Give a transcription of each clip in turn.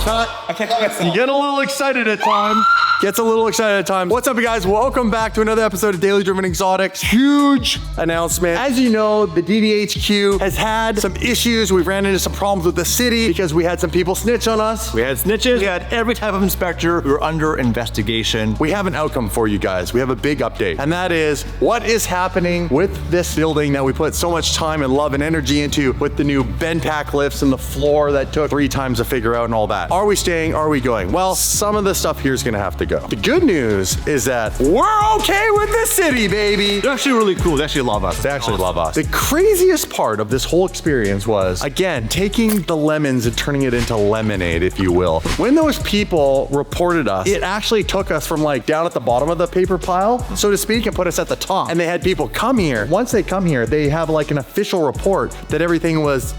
I can't talk myself. You get a little excited at times. Gets a little excited at times. What's up, you guys? Welcome back to another episode of Daily Driven Exotics. Huge announcement. As you know, the DDHQ has had some issues. We've ran into some problems with the city because we had some people snitch on us. We had snitches. We had every type of inspector. We were under investigation. We have an outcome for you guys. We have a big update. And that is what is happening with this building that we put so much time and love and energy into with the new bend pack lifts and the floor that took 3 times to figure out and all that. Are we staying? Are we going? Well, some of the stuff here is gonna have to go. The good news is that we're okay with the city, baby. They're actually really cool. They actually love us. They actually love us. The craziest part of this whole experience was, again, taking the lemons and turning it into lemonade, if you will. When those people reported us, it actually took us from like down at the bottom of the paper pile, so to speak, and put us at the top. And they had people come here. Once they come here, they have like an official report that everything was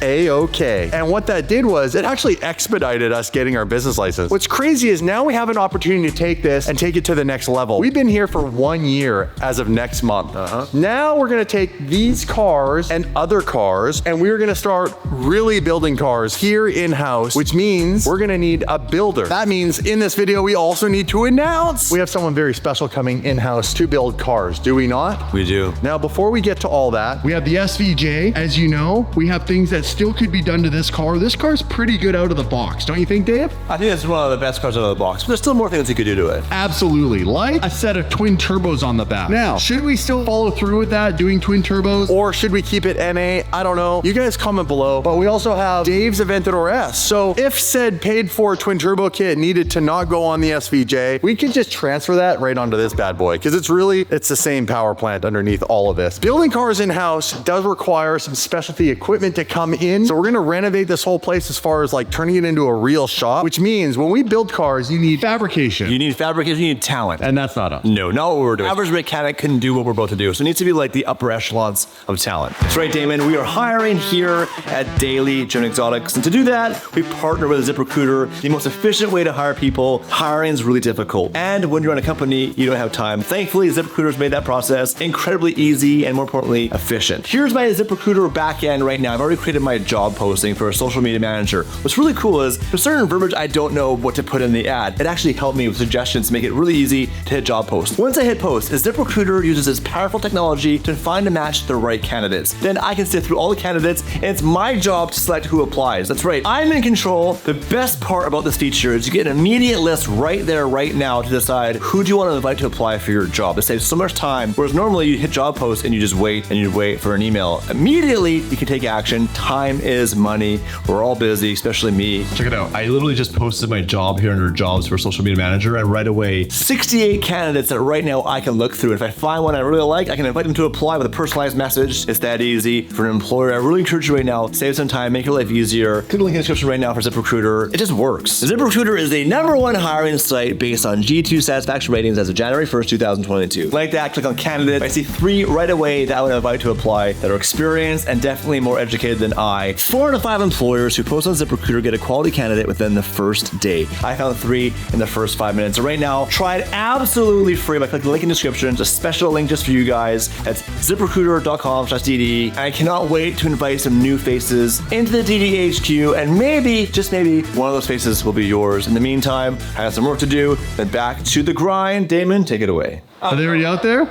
A-okay. And what that did was it actually expedited us getting our business license. What's crazy is now we have an opportunity to take this and take it to the next level. We've been here for 1 year as of next month. Now we're gonna take these cars and other cars and we're gonna start really building cars here in-house, which means we're gonna need a builder. That means in this video, we also need to announce we have someone very special coming in-house to build cars, do we not? We do. Now, before we get to all that, we have the SVJ. As you know, we have things that still could be done to this car. This car's pretty good out of the box, don't you think, Dave? I think it's one of the best cars out of the box. But there's still more things you could do to it. Absolutely, like a set of twin turbos on the back. Now, should we still follow through with that, doing twin turbos? Or should we keep it NA? I don't know. You guys comment below. But we also have Dave's Aventador S. So if said paid for twin turbo kit needed to not go on the SVJ, we could just transfer that right onto this bad boy because it's the same power plant underneath all of this. Building cars in-house does require some specialty equipment to come in. So we're gonna renovate this whole place as far as like turning it into a real shop, which means when we build cars, you need fabrication. You need fabrication, you need talent. And that's not us. No, not what we're doing. Average mechanic couldn't do what we're about to do. So it needs to be like the upper echelons of talent. That's right, Damon. We are hiring here at Daily Driven Exotics. And to do that, we partner with ZipRecruiter, the most efficient way to hire people. Hiring is really difficult. And when you're in a company, you don't have time. Thankfully, ZipRecruiter's made that process incredibly easy and more importantly, efficient. Here's my ZipRecruiter backend right now. I've already created my job posting for a social media manager. What's really cool is for certain verbiage I don't know what to put in the ad. It actually helped me with suggestions to make it really easy to hit job post. Once I hit post, ZipRecruiter uses this powerful technology to find and match the right candidates. Then I can sift through all the candidates and it's my job to select who applies. That's right, I'm in control. The best part about this feature is you get an immediate list right there, right now to decide who do you want to invite to apply for your job. It saves so much time, whereas normally you hit job post and you just wait and you wait for an email. Immediately, you can take action. Time is money. We're all busy, especially me. Check it out. I literally just posted my job here under jobs for social media manager and right away 68 candidates that right now I can look through. If I find one I really like, I can invite them to apply with a personalized message. It's that easy. For an employer, I really encourage you right now, save some time, make your life easier. Click the link in the description right now for ZipRecruiter. It just works. ZipRecruiter is the #1 hiring site based on G2 satisfaction ratings as of January 1st, 2022. Like that, click on candidate. I see 3 right away that I would invite to apply that are experienced and definitely more educated than I. 4 out of 5 employers who post on ZipRecruiter get a quality candidate within the first day. I found 3 in the first 5 minutes. So right now, try it absolutely free by clicking the link in the description. It's a special link just for you guys. That's ZipRecruiter.com/DD. I cannot wait to invite some new faces into the DDHQ and maybe, just maybe, one of those faces will be yours. In the meantime, I have some work to do. Then back to the grind. Damon, take it away. Are they already out there?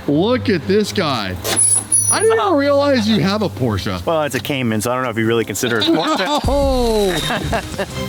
Look at this guy. I didn't even realize you have a Porsche. Well, it's a Cayman, so I don't know if you really consider it Porsche. Oh!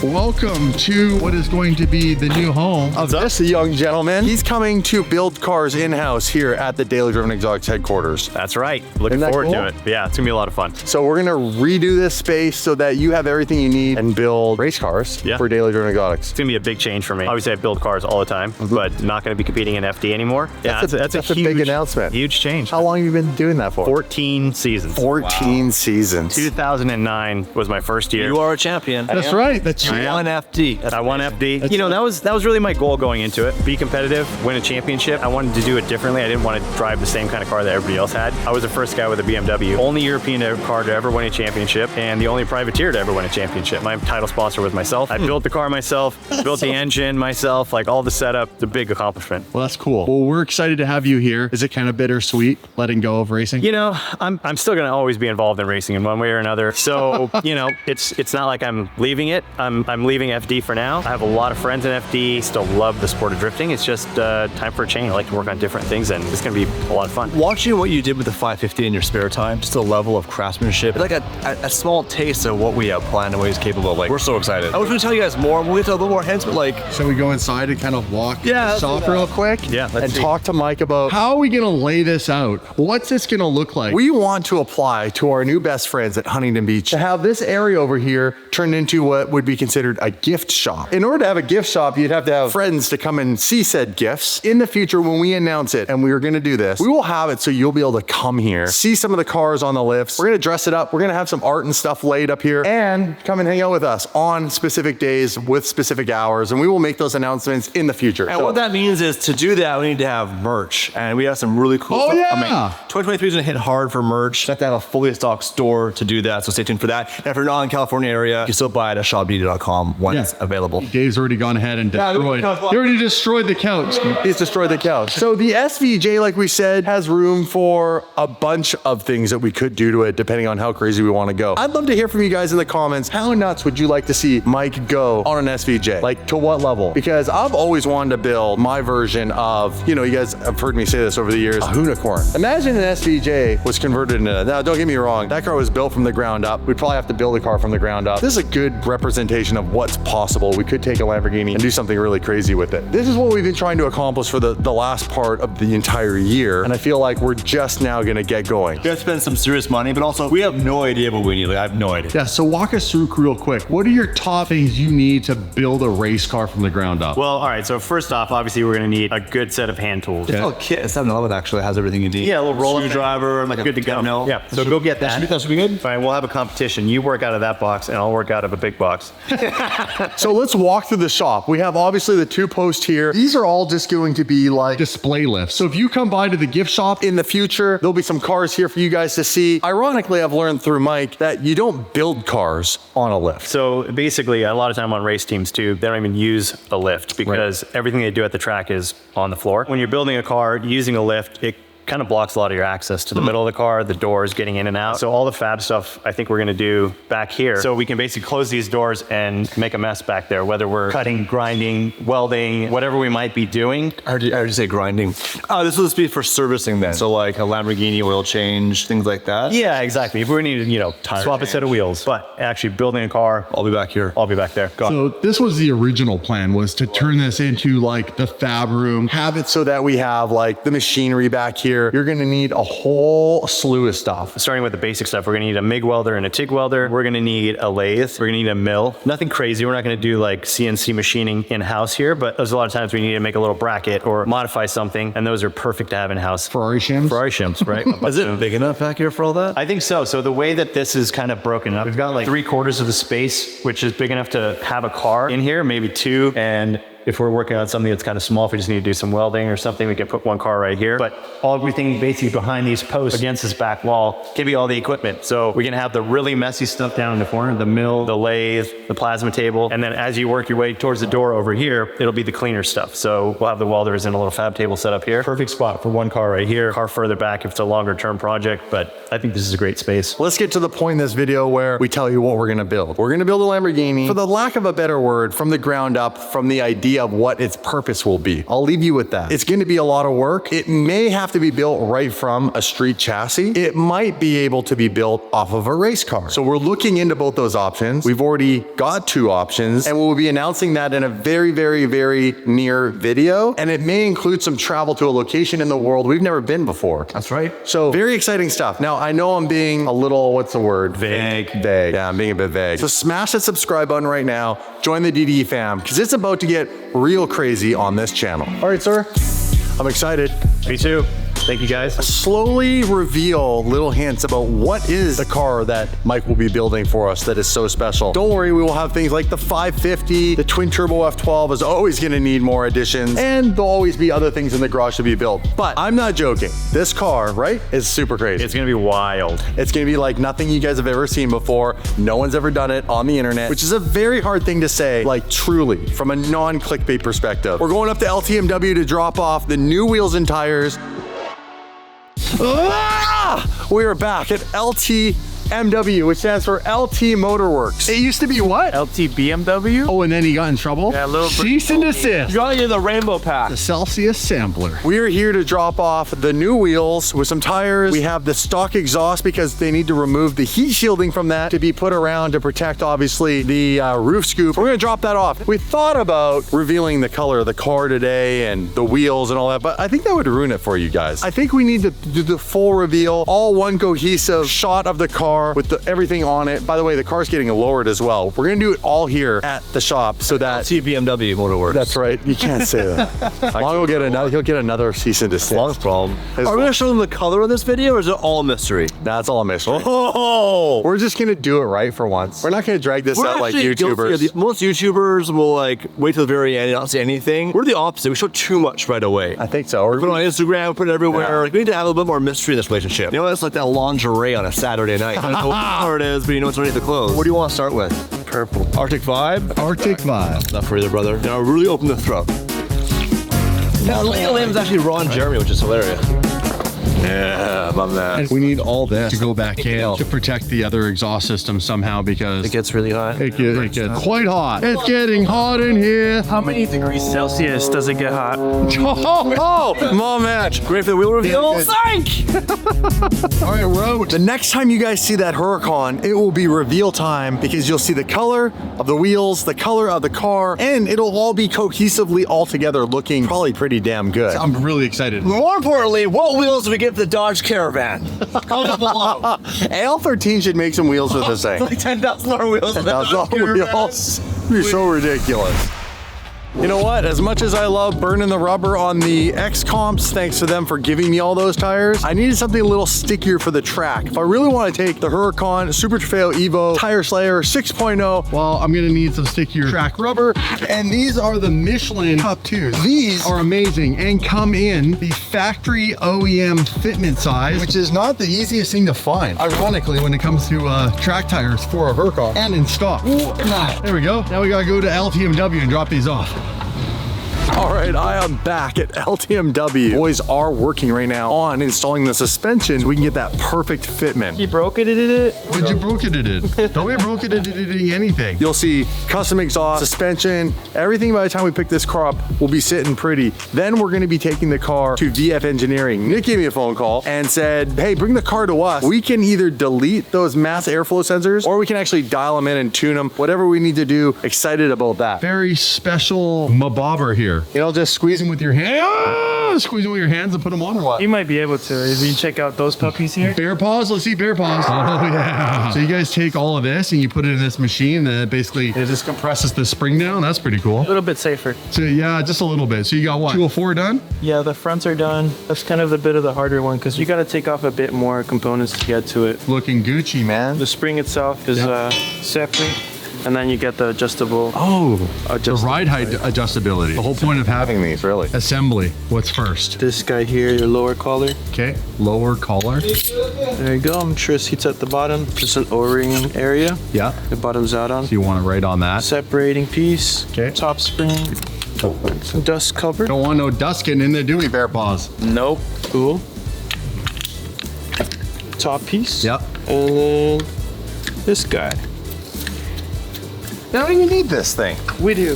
Welcome to what is going to be the new home of this young gentleman. He's coming to build cars in-house here at the Daily Driven Exotics headquarters. That's right. Looking forward to it. Yeah, it's gonna be a lot of fun. So we're gonna redo this space so that you have everything you need and build race cars for Daily Driven Exotics. It's gonna be a big change for me. Obviously, I build cars all the time, but not gonna be competing in FD anymore. Yeah, that's a huge, big announcement. Huge change. How long have you been doing that for? 14 seasons. 14 seasons. 2009 was my first year. You are a champion. That's right. That's you won FD. I won FD. You know, that was really my goal going into it. Be competitive, win a championship. I wanted to do it differently. I didn't want to drive the same kind of car that everybody else had. I was the first guy with a BMW. Only European car to ever win a championship and the only privateer to ever win a championship. My title sponsor was myself. I built the car myself, built the engine myself, like all the setup. It's a big accomplishment. Well, that's cool. Well, we're excited to have you here. Is it kind of bittersweet letting go of racing? You know, know, I'm still gonna always be involved in racing in one way or another. So, you know, it's not like I'm leaving it. I'm leaving FD for now. I have a lot of friends in FD, still love the sport of drifting. It's just time for a change. I like to work on different things, and it's gonna be a lot of fun. Watching what you did with the 550 in your spare time, just a level of craftsmanship, like a small taste of what we have planned and what he's capable of. Like, we're so excited. I was gonna tell you guys more, we'll get to a little more hints, but like... Shall we go inside and kind of walk the shop real quick? Yeah, let's see. Talk to Mike about how are we gonna lay this out? What's this gonna look like? We want to apply to our new best friends at Huntington Beach to have this area over here turned into what would be considered a gift shop. In order to have a gift shop, you'd have to have friends to come and see said gifts. In the future, when we announce it, and we are gonna do this, we will have it so you'll be able to come here, see some of the cars on the lifts. We're gonna dress it up. We're gonna have some art and stuff laid up here, and come and hang out with us on specific days with specific hours, and we will make those announcements in the future. And what that means is to do that, we need to have merch, and we have some really cool stuff coming. 2023 is gonna hit hard for merch. You have to have a fully stocked store to do that, so stay tuned for that. And if you're not in California area, you can still buy it at shopdd.com when it's available. Dave's already gone ahead and destroyed. He already destroyed the couch. He's destroyed the couch. So the SVJ, like we said, has room for a bunch of things that we could do to it, depending on how crazy we want to go. I'd love to hear from you guys in the comments. How nuts would you like to see Mike go on an SVJ? Like, to what level? Because I've always wanted to build my version of, you know, you guys have heard me say this over the years, a unicorn. Imagine an SVJ was converted into, now don't get me wrong, that car was built from the ground up. We'd probably have to build a car from the ground up. This is a good representation of what's possible. We could take a Lamborghini and do something really crazy with it. This is what we've been trying to accomplish for the last part of the entire year, and I feel like we're just now gonna get going. We have to spend some serious money, but also we have no idea what we need. Like, I have no idea. Yeah, so walk us through real quick. What are your top things you need to build a race car from the ground up? Well, all right, so first off, obviously we're gonna need a good set of hand tools. Oh, kit. 7-Eleven actually has everything you need. Yeah, a little roller screwdriver, and like good to go. No. Yeah, so go get that. That should be good. Fine, we'll have a competition. You work out of that box, and I'll work out of a big box. So let's walk through the shop. We have obviously the two posts here. These are all just going to be like display lifts. So if you come by to the gift shop in the future, there'll be some cars here for you guys to see. Ironically, I've learned through Mike that you don't build cars on a lift. So basically, a lot of time on race teams too, they don't even use a lift because everything they do at the track is on the floor. When you're building a car, using a lift, it kind of blocks a lot of your access to the middle of the car, the doors getting in and out. So all the fab stuff I think we're gonna do back here. So we can basically close these doors and make a mess back there, whether we're cutting, grinding, welding, whatever we might be doing. I heard you say grinding. This will just be for servicing then. So like a Lamborghini oil change, things like that. Yeah, exactly. If we need to, you know, swap a set of wheels, but actually building a car, I'll be back here. I'll be back there. Go on. So this was the original plan, was to turn this into like the fab room, have it so that we have like the machinery back here. You're gonna need a whole slew of stuff. Starting with the basic stuff, we're gonna need a MIG welder and a TIG welder. We're gonna need a lathe. We're gonna need a mill. Nothing crazy. We're not gonna do like CNC machining in-house here, but there's a lot of times we need to make a little bracket or modify something, and those are perfect to have in-house. Ferrari shims? Ferrari shims, right? Is it big enough back here for all that? I think so. So the way that this is kind of broken up, we've got like 3/4 of the space, which is big enough to have a car in here, maybe two, and if we're working on something that's kind of small, if we just need to do some welding or something, we can put one car right here. But everything basically behind these posts against this back wall can be all the equipment. So we can have the really messy stuff down in the corner, the mill, the lathe, the plasma table. And then as you work your way towards the door over here, it'll be the cleaner stuff. So we'll have the welders and a little fab table set up here. Perfect spot for one car right here. Car further back if it's a longer term project, but I think this is a great space. Let's get to the point in this video where we tell you what we're gonna build. We're gonna build a Lamborghini, for the lack of a better word, from the ground up, from the idea of what its purpose will be. I'll leave you with that. It's gonna be a lot of work. It may have to be built right from a street chassis. It might be able to be built off of a race car. So we're looking into both those options. We've already got two options, and we'll be announcing that in a very, very, very near video. And it may include some travel to a location in the world we've never been before. That's right. So very exciting stuff. Now, I know I'm being a little, what's the word? Vague. Vague. Yeah, I'm being a bit vague. So smash that subscribe button right now. Join the DDE fam, because it's about to get real crazy on this channel. All right, sir. I'm excited. Me too. Thank you guys. Slowly reveal little hints about what is the car that Mike will be building for us that is so special. Don't worry, we will have things like the 550, the twin turbo F12 is always gonna need more additions, and there'll always be other things in the garage to be built. But I'm not joking. This car, right, is super crazy. It's gonna be wild. It's gonna be like nothing you guys have ever seen before. No one's ever done it on the internet, which is a very hard thing to say, like truly, from a non-clickbait perspective. We're going up to LTMW to drop off the new wheels and tires. Ah! We are back at LTMW, which stands for LT Motorworks. It used to be what? LT BMW. Oh, and then he got in trouble? Yeah, a little Cease and desist. You gotta get the rainbow pack. The Celsius sampler. We are here to drop off the new wheels with some tires. We have the stock exhaust because they need to remove the heat shielding from that to be put around to protect, obviously, the roof scoop. We're gonna drop that off. We thought about revealing the color of the car today and the wheels and all that, but I think that would ruin it for you guys. I think we need to do the full reveal, all one cohesive shot of the car with everything on it. By the way, the car's getting lowered as well. We're gonna do it all here at the shop so that BMW Motorworks. That's right. You can't say that. Long will get another. He'll get another cease and desist. Long's problem. Are we gonna show them the color of this video, or is it all a mystery? That's all a mystery. Oh, We're just gonna do it right for once. We're not gonna drag this out like YouTubers. Most YouTubers will like wait till the very end and not say anything. We're the opposite. We show too much right away. I think so. We put it on Instagram, put it everywhere. Yeah. Like, we need to have a little bit more mystery in this relationship. You know, it's like that lingerie on a Saturday night. You don't know what color it is, but you know it's underneath the clothes. What do you want to start with? Purple. Arctic vibe? Arctic vibe. Not for either, brother. Now really open the throat. Now, Liam is actually Ron Jeremy, which is hilarious. Yeah, love that. We need all this to go back in to protect the other exhaust system somehow because It gets really hot. it gets quite hot. It's getting hot in here. How many degrees Celsius does it get hot? Oh, mom match. Great for the wheel reveal. Thank. All right, we're out. The next time you guys see that Huracan, it will be reveal time because you'll see the color of the wheels, the color of the car, and it'll all be cohesively all together looking probably pretty damn good. I'm really excited. More importantly, what wheels do we get for the Dodge Caravan? Comment below. AL13 should make some wheels with this thing. Like $10,000 wheels. That's all wheels. It'd be so ridiculous. You know what? As much as I love burning the rubber on the X-Comps, thanks to them for giving me all those tires, I needed something a little stickier for the track. If I really want to take the Huracan Super Trofeo Evo Tire Slayer 6.0, well, I'm going to need some stickier track rubber. And these are the Michelin Cup 2s. These are amazing and come in the factory OEM fitment size, which is not the easiest thing to find, ironically, when it comes to track tires for a Huracan and in stock. There we go. Now we got to go to LTMW and drop these off. All right, I am back at LTMW. Boys are working right now on installing the suspension so we can get that perfect fitment. You broke it, did it? What'd you broke it? Don't be broke it anything. You'll see custom exhaust, suspension, everything by the time we pick this car up will be sitting pretty. Then we're gonna be taking the car to VF Engineering. Nick gave me a phone call and said, hey, bring the car to us. We can either delete those mass airflow sensors or we can actually dial them in and tune them. Whatever we need to do, excited about that. Very special mabobber here. You know, just squeeze them with your hand. Squeeze them with your hands and put them on or what? You might be able to if you check out those puppies here. Bear paws? Let's see bear paws. Oh, yeah. So you guys take all of this and you put it in this machine and it basically, it just compresses the spring down. That's pretty cool. A little bit safer. So yeah, just a little bit. So you got what, 204 done? Yeah, the fronts are done. That's kind of the bit of the harder one because you got to take off a bit more components to get to it. Looking Gucci, man. The spring itself is separate. And then you get the adjustable. Oh, the ride height adjustability. The whole point of having these, really. Assembly, what's first? This guy here, your lower collar. Okay, lower collar. There you go. I'm sure seats at the bottom. Just an O-ring area. Yeah. It bottoms out on. So you want it right on that. Separating piece. Okay. Top spring. Dust cover. Don't want no dust getting in there, do we, bear paws? Nope. Cool. Top piece. Yep. And then this guy. Now you need this thing. We do.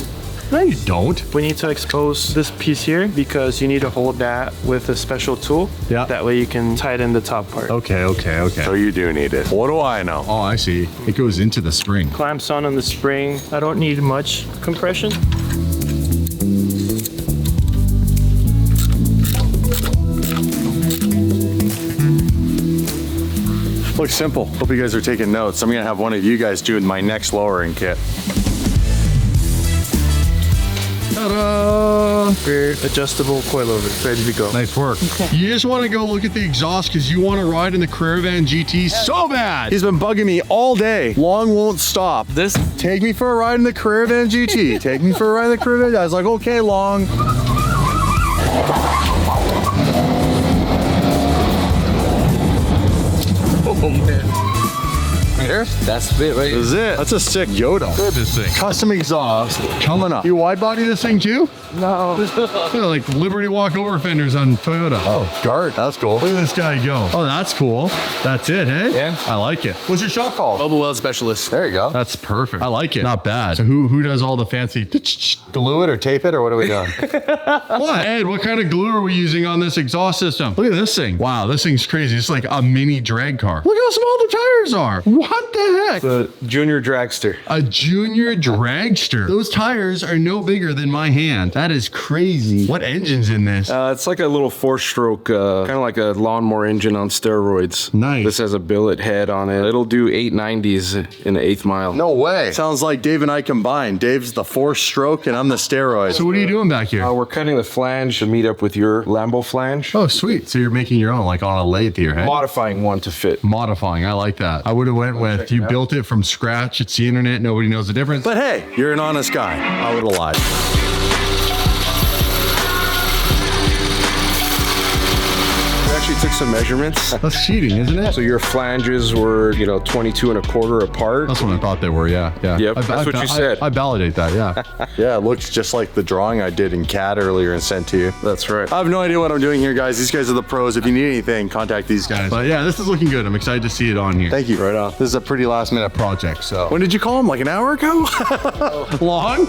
No, you don't. We need to expose this piece here because you need to hold that with a special tool. Yeah. That way you can tighten the top part. Okay. So you do need it. What do I know? Oh, I see. It goes into the spring. Clamps on the spring. I don't need much compression. Looks simple. Hope you guys are taking notes. I'm gonna have one of you guys do my next lowering kit. Ta-da! Rear adjustable coilover, ready to go. Nice work. You just want to go look at the exhaust because you want to ride in the Caravan GT so bad. He's been bugging me all day. Long won't stop. Take me for a ride in the Caravan GT. Take me for a ride in the Caravan. I was like, okay, Long. Oh man. Here? That's it, right? This is it. That's a sick Yoda. Look at this thing. Custom exhaust coming up. You wide body this thing too? No. Yeah, like Liberty walkover fenders on Toyota. Oh, Gart. That's cool. Look at this guy go. Oh, that's cool. That's it, hey? Yeah. I like it. What's your shop called? Mobile weld specialist. There you go. That's perfect. I like it. Not bad. So who does all the fancy glue it or tape it or what are we doing? What? Ed, what kind of glue are we using on this exhaust system? Look at this thing. Wow, this thing's crazy. It's like a mini drag car. Look how small the tires are. What the heck? The junior dragster. A junior dragster. Those tires are no bigger than my hand. That is crazy. What engine's in this? It's like a little four-stroke, kind of like a lawnmower engine on steroids. Nice. This has a billet head on it. It'll do 890s in the 8th mile. No way. Sounds like Dave and I combined. Dave's the 4-stroke and I'm the steroid. So what are you doing back here? We're cutting the flange to meet up with your Lambo flange. Oh, sweet. So you're making your own, like on a lathe here, hey? Modifying one to fit. Modifying. I like that. I would have went with you built it from scratch. It's the internet. Nobody knows the difference. But hey, you're an honest guy. I would have lied. Took some measurements. That's cheating, isn't it? So your flanges were, 22 1/4 apart. That's what I thought they were, yeah. Yep, that's what you said. I validate that, yeah. Yeah, it looks just like the drawing I did in CAD earlier and sent to you. That's right. I have no idea what I'm doing here, guys. These guys are the pros. If you need anything, contact these guys. But yeah, this is looking good. I'm excited to see it on here. Thank you. Right on. This is a pretty last minute project, so. When did you call him? Like an hour ago? Long?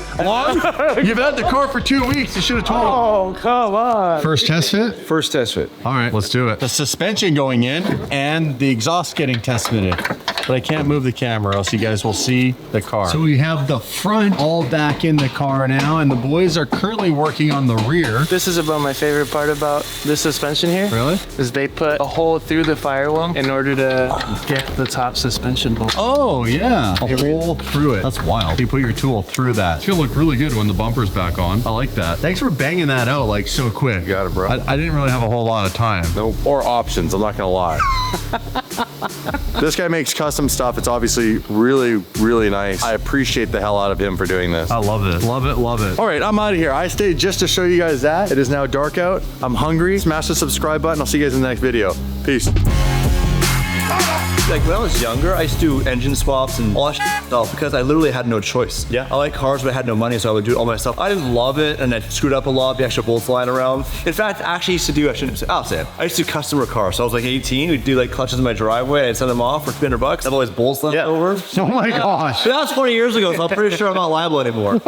You've had the car for 2 weeks. You should have told him. Oh, come on. First test fit? First test fit. All right, let's do it. The suspension going in and the exhaust getting test fitted. But I can't move the camera, else you guys will see the car. So we have the front all back in the car now, and the boys are currently working on the rear. This is about my favorite part about this suspension here. Really? Is they put a hole through the firewall in order to get the top suspension bolt. Oh, yeah. A hole through it. That's wild. You put your tool through that. It's gonna look really good when the bumper's back on. I like that. Thanks for banging that out like so quick. You got it, bro. I didn't really have a whole lot of time. Nope. Or options, I'm not gonna lie. This guy makes custom stuff. It's obviously really, really nice. I appreciate the hell out of him for doing this. I love this. Love it, love it. All right, I'm out of here. I stayed just to show you guys that. It is now dark out. I'm hungry. Smash the subscribe button. I'll see you guys in the next video. Peace. Like when I was younger, I used to do engine swaps and all that stuff because I literally had no choice. Yeah. I like cars, but I had no money, so I would do it all myself. I didn't love it, and I screwed up a lot, the extra bolts lying around. In fact, I actually used to do, I'll say it. I used to do customer cars. So I was like 18, we'd do like clutches in my driveway, I'd send them off for $300. I've always bolts left over. Oh my gosh. But that was 20 years ago, so I'm pretty sure I'm not liable anymore.